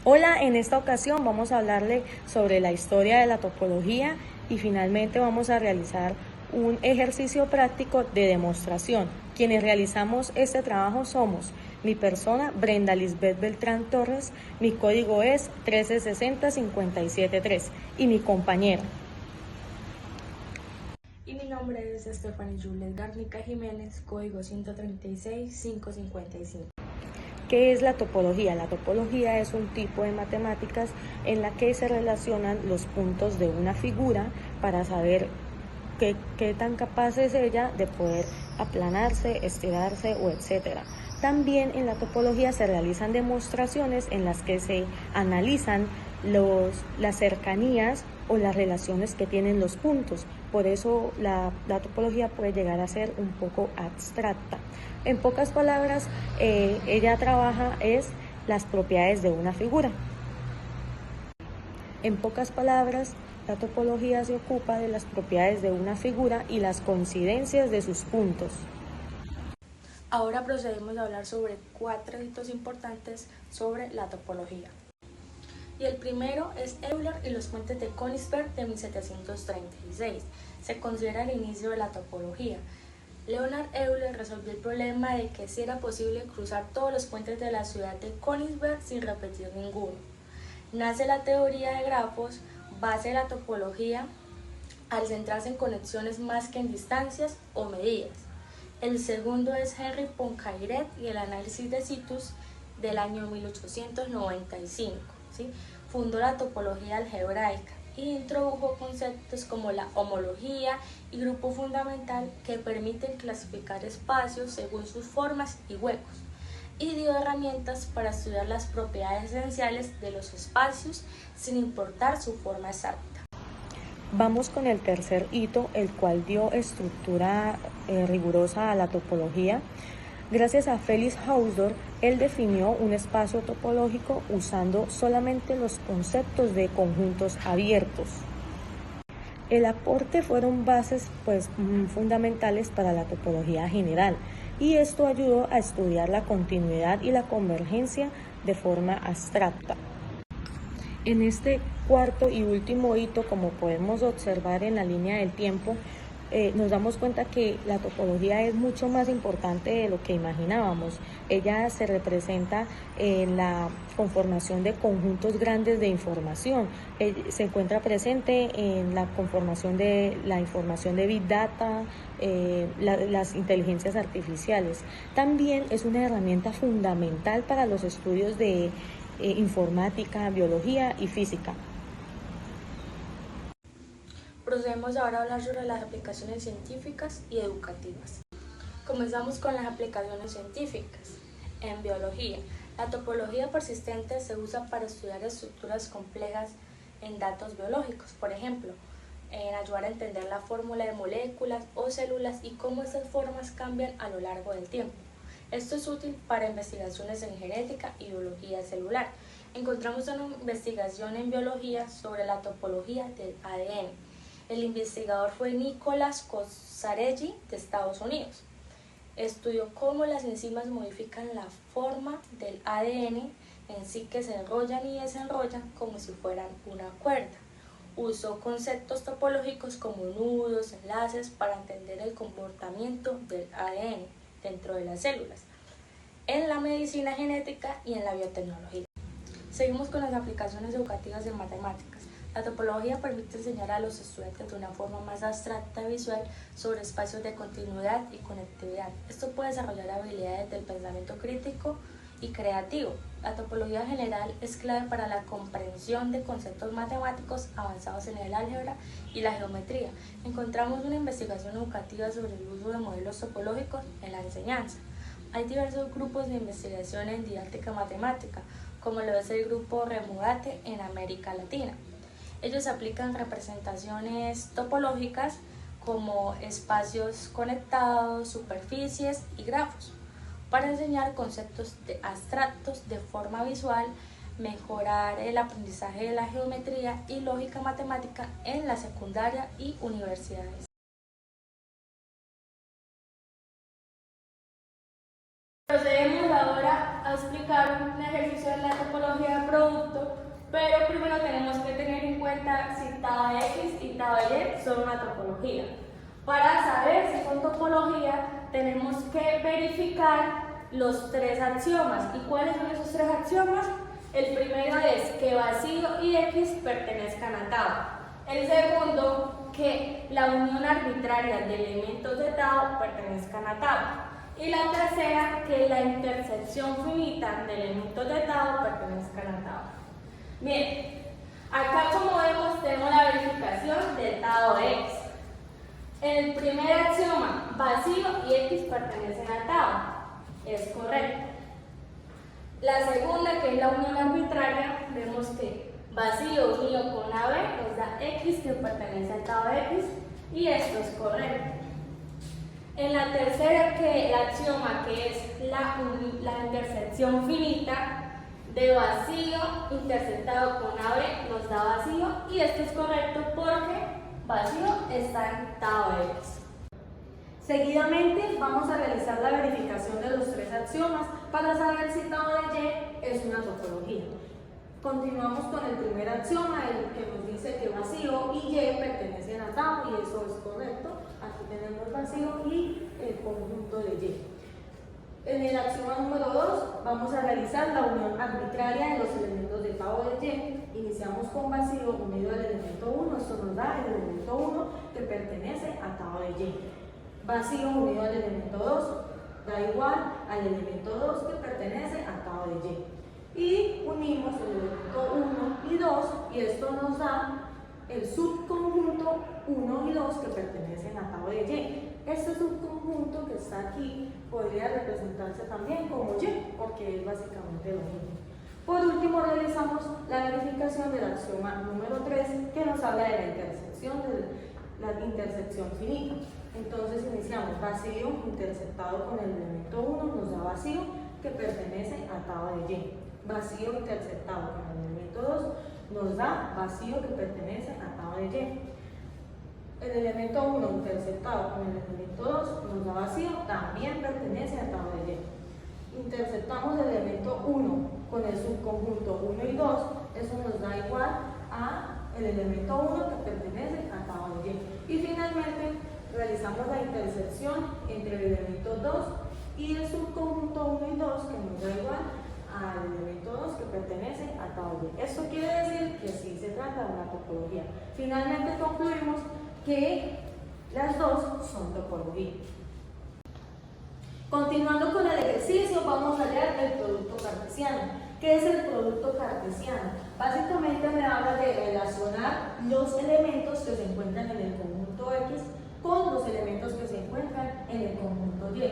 Hola, en esta ocasión vamos a hablarle sobre la historia de la topología y finalmente vamos a realizar un ejercicio práctico de demostración. Quienes realizamos este trabajo somos mi persona, Brenda Lisbeth Beltrán Torres, mi código es 1360573 y mi compañera. Y mi nombre es Stephanie Jules Garnica Jiménez, código 136.555. ¿Qué es la topología? La topología es un tipo de matemáticas en la que se relacionan los puntos de una figura para saber qué tan capaz es ella de poder aplanarse, estirarse o etcétera. También en la topología se realizan demostraciones en las que se analizan las cercanías o las relaciones que tienen los puntos. Por eso la topología puede llegar a ser un poco abstracta. En pocas palabras, ella trabaja las propiedades de una figura. En pocas palabras, la topología se ocupa de las propiedades de una figura y las coincidencias de sus puntos. Ahora procedemos a hablar sobre 4 hitos importantes sobre la topología. Y el primero es Euler y los puentes de Königsberg de 1736. Se considera el inicio de la topología. Leonhard Euler resolvió el problema de que si era posible cruzar todos los puentes de la ciudad de Königsberg sin repetir ninguno. Nace la teoría de grafos, base de la topología, al centrarse en conexiones más que en distancias o medidas. El segundo es Henri Poincaré y el análisis de situs del año 1895. ¿Sí? Fundó la topología algebraica y introdujo conceptos como la homología y grupo fundamental que permiten clasificar espacios según sus formas y huecos, y dio herramientas para estudiar las propiedades esenciales de los espacios sin importar su forma exacta. Vamos con el tercer hito, el cual dio estructura rigurosa a la topología. Gracias a Felix Hausdorff, él definió un espacio topológico usando solamente los conceptos de conjuntos abiertos. El aporte fueron bases fundamentales para la topología general y esto ayudó a estudiar la continuidad y la convergencia de forma abstracta. En este cuarto y último hito, como podemos observar en la línea del tiempo, nos damos cuenta que la topología es mucho más importante de lo que imaginábamos. Ella se representa en la conformación de conjuntos grandes de información. Se encuentra presente en la conformación de la información de Big Data, las inteligencias artificiales. También es una herramienta fundamental para los estudios de informática, biología y física. Procedemos ahora a hablar sobre las aplicaciones científicas y educativas. Comenzamos con las aplicaciones científicas. En biología, la topología persistente se usa para estudiar estructuras complejas en datos biológicos, por ejemplo, en ayudar a entender la fórmula de moléculas o células y cómo estas formas cambian a lo largo del tiempo. Esto es útil para investigaciones en genética y biología celular. Encontramos una investigación en biología sobre la topología del ADN. El investigador fue Nicholas Cozzarelli de Estados Unidos. Estudió cómo las enzimas modifican la forma del ADN en sí, que se enrollan y desenrollan como si fueran una cuerda. Usó conceptos topológicos como nudos, enlaces para entender el comportamiento del ADN dentro de las células, en la medicina genética y en la biotecnología. Seguimos con las aplicaciones educativas en matemáticas. La topología permite enseñar a los estudiantes de una forma más abstracta y visual sobre espacios de continuidad y conectividad. Esto puede desarrollar habilidades del pensamiento crítico y creativo. La topología general es clave para la comprensión de conceptos matemáticos avanzados en el álgebra y la geometría. Encontramos una investigación educativa sobre el uso de modelos topológicos en la enseñanza. Hay diversos grupos de investigación en didáctica matemática, como lo es el grupo Remugate en América Latina. Ellos aplican representaciones topológicas como espacios conectados, superficies y grafos para enseñar conceptos abstractos de forma visual, mejorar el aprendizaje de la geometría y lógica matemática en la secundaria y universidades. Procedemos ahora a explicar un ejercicio de la topología de productos Pero primero tenemos que tener en cuenta si tau de X y tau de Y son una topología. Para saber si son topología, tenemos que verificar los tres axiomas. ¿Y cuáles son esos tres axiomas? El primero es que vacío y X pertenezcan a tau. El segundo, que la unión arbitraria de elementos de tau pertenezcan a tau. Y la tercera, que la intersección finita de elementos de tau pertenezcan a tau. Bien, acá como vemos tenemos la verificación de tau de X. El primer axioma, vacío y X pertenecen a tau, es correcto. La segunda, que es la unión arbitraria, vemos que vacío unido con AB nos da X que pertenece a tau de X y esto es correcto. En la tercera, que el axioma, que es la intersección finita de vacío intersectado con AB nos da vacío y esto es correcto porque vacío está en tau de X. Seguidamente vamos a realizar la verificación de los tres axiomas para saber si tau de Y es una topología. Continuamos con el primer axioma, el que nos dice que vacío y Y pertenecen a tau y eso es correcto. Aquí tenemos vacío y el conjunto de Y. En el axioma número 2 vamos a realizar la unión arbitraria de los elementos de tau de Y. Iniciamos con vacío unido al elemento 1, esto nos da el elemento 1 que pertenece a tau de Y. Vacío unido al elemento 2 da igual al elemento 2 que pertenece a tau de Y. Y unimos el elemento 1 y 2 y esto nos da el subconjunto 1 y 2 que pertenecen a tau de Y. Este subconjunto que está aquí podría representarse también como Y, porque es básicamente lo mismo. Por último, realizamos la verificación del axioma número 3, que nos habla de la intersección finita. Entonces iniciamos vacío intersectado con el elemento 1, nos da vacío que pertenece a tau de Y. Vacío intersectado con el elemento 2 nos da vacío que pertenece a tau de Y. El elemento 1 intersectado con el elemento 2 nos da vacío, también pertenece a tau de Y. Interceptamos el elemento 1 con el subconjunto 1 y 2, eso nos da igual a el elemento 1 que pertenece a tau de Y. Y finalmente realizamos la intersección entre el elemento 2 y el subconjunto 1 y 2 que nos da igual al elemento 2 que pertenece a tau de Y. Esto quiere decir que sí se trata de una topología. Finalmente concluimos que las dos son topología. Continuando con el ejercicio, vamos a hallar el producto cartesiano. ¿Qué es el producto cartesiano? Básicamente me habla de relacionar los elementos que se encuentran en el conjunto X con los elementos que se encuentran en el conjunto Y,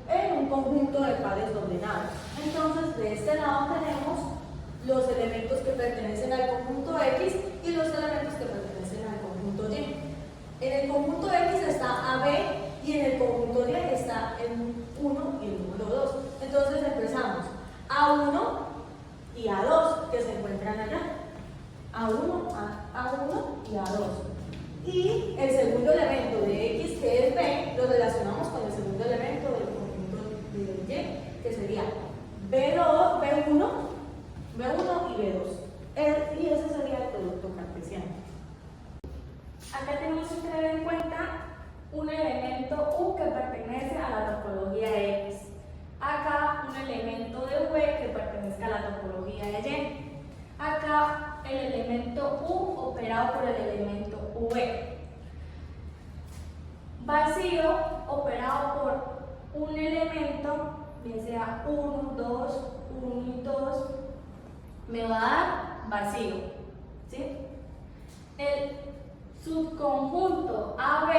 en un conjunto de pares ordenados. Entonces, de este lado tenemos los elementos que pertenecen al conjunto X y los elementos que pertenecen al conjunto Y. En el conjunto X está AB y en el conjunto Y está el 1 y el número 2. Entonces empezamos A1 y A2 que se encuentran allá. A1 y A2. Y el segundo elemento de X, que es B, lo relacionamos con el segundo elemento del conjunto de Y, que sería B1 y B2. Y ese sería el producto cartesiano. Acá tenemos que tener en cuenta un elemento U que pertenece a la topología X. Acá un elemento de V que pertenezca a la topología de Y. Acá el elemento U operado por el elemento V. Vacío operado por un elemento, bien sea 1, 2, 1 y 2, me va a dar vacío. ¿Sí? El subconjunto AB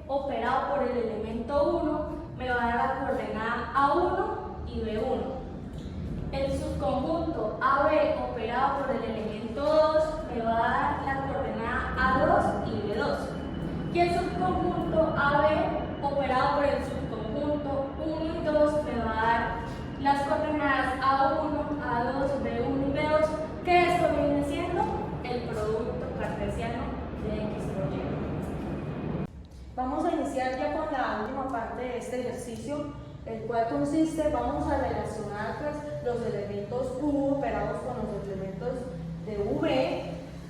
operado por el elemento 1 me va a dar la coordenada A1 y B1. El subconjunto AB operado por el elemento 2 me va a dar la coordenada A2 y B2. Y el subconjunto AB operado por el subconjunto 1 y 2 me va a dar las coordenadas A1, A2, B1 y B2, que esto viene siendo el producto cartesiano de X por Y. Vamos a iniciar ya con la última parte de este ejercicio, el cual consiste, vamos a relacionar pues, los elementos U operados con los elementos de V,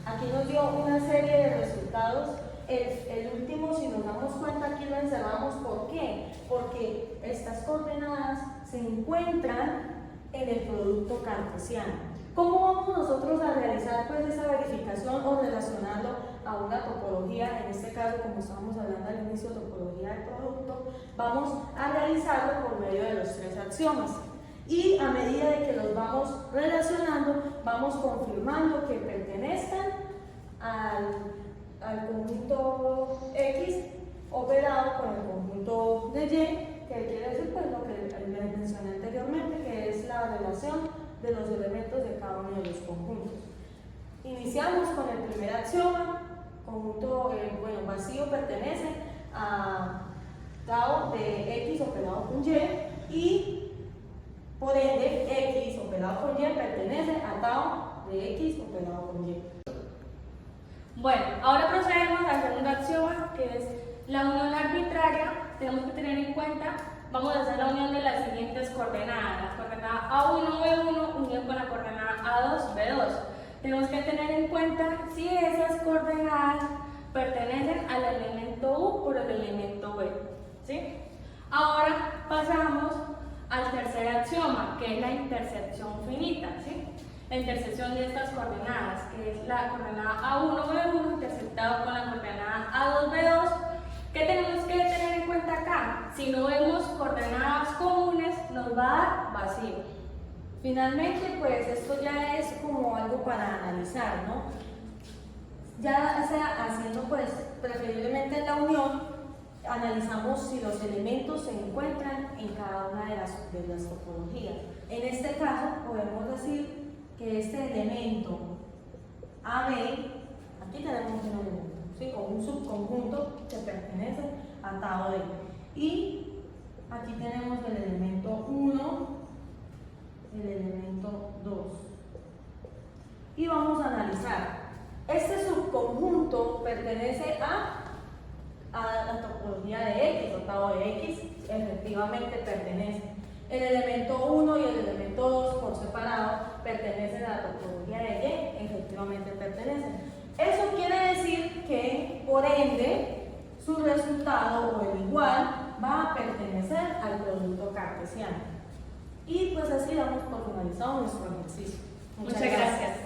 aquí nos dio una serie de resultados. El último, si nos damos cuenta, aquí lo encerramos. ¿Por qué? Porque estas coordenadas se encuentran en el producto cartesiano. ¿Cómo vamos nosotros a realizar pues esa verificación o relacionarlo a una topología? En este caso, como estábamos hablando al inicio, topología del producto, vamos a realizarlo por medio de los tres axiomas. Y a medida de que los vamos relacionando, vamos confirmando que pertenezcan al conjunto X operado con el conjunto de Y, que quiere decir pues lo que les mencioné anteriormente, que es la relación de los elementos de cada uno de los conjuntos. Iniciamos con el primer axioma. Conjunto vacío pertenece a tau de X operado con Y por ende X operado con Y pertenece a tau de X operado con Y. Bueno, ahora procedemos al segundo axioma, que es la unión arbitraria. Tenemos que tener en cuenta, vamos a hacer la unión de las siguientes coordenadas. La coordenada A1, B1, unión con la coordenada A2, B2. Tenemos que tener en cuenta si esas coordenadas pertenecen al elemento U por el elemento B, ¿sí? Ahora pasamos al tercer axioma, que es la intersección finita, ¿sí? La intersección de estas coordenadas, que es la coordenada A1, B1 intersectado con la coordenada A2, B2. ¿Qué tenemos que tener en cuenta acá? Si no vemos coordenadas comunes, nos va a dar vacío. Finalmente, pues esto ya es como algo para analizar, ¿no? Ya sea haciendo pues preferiblemente la unión, analizamos si los elementos se encuentran en cada una de las topologías. En este caso podemos decir que este elemento AB, aquí tenemos un elemento, ¿sí? O un subconjunto que pertenece a tau de. Y aquí tenemos el elemento 1, el elemento 2. Y vamos a analizar. Este subconjunto pertenece a la topología de X o tau de X, efectivamente pertenece. El elemento 1 y el elemento 2 por separado pertenecen a la topología de Y, efectivamente pertenecen. Eso quiere decir que, por ende, su resultado o el igual va a pertenecer al producto cartesiano. Y pues así damos por finalizado nuestro ejercicio. Muchas gracias.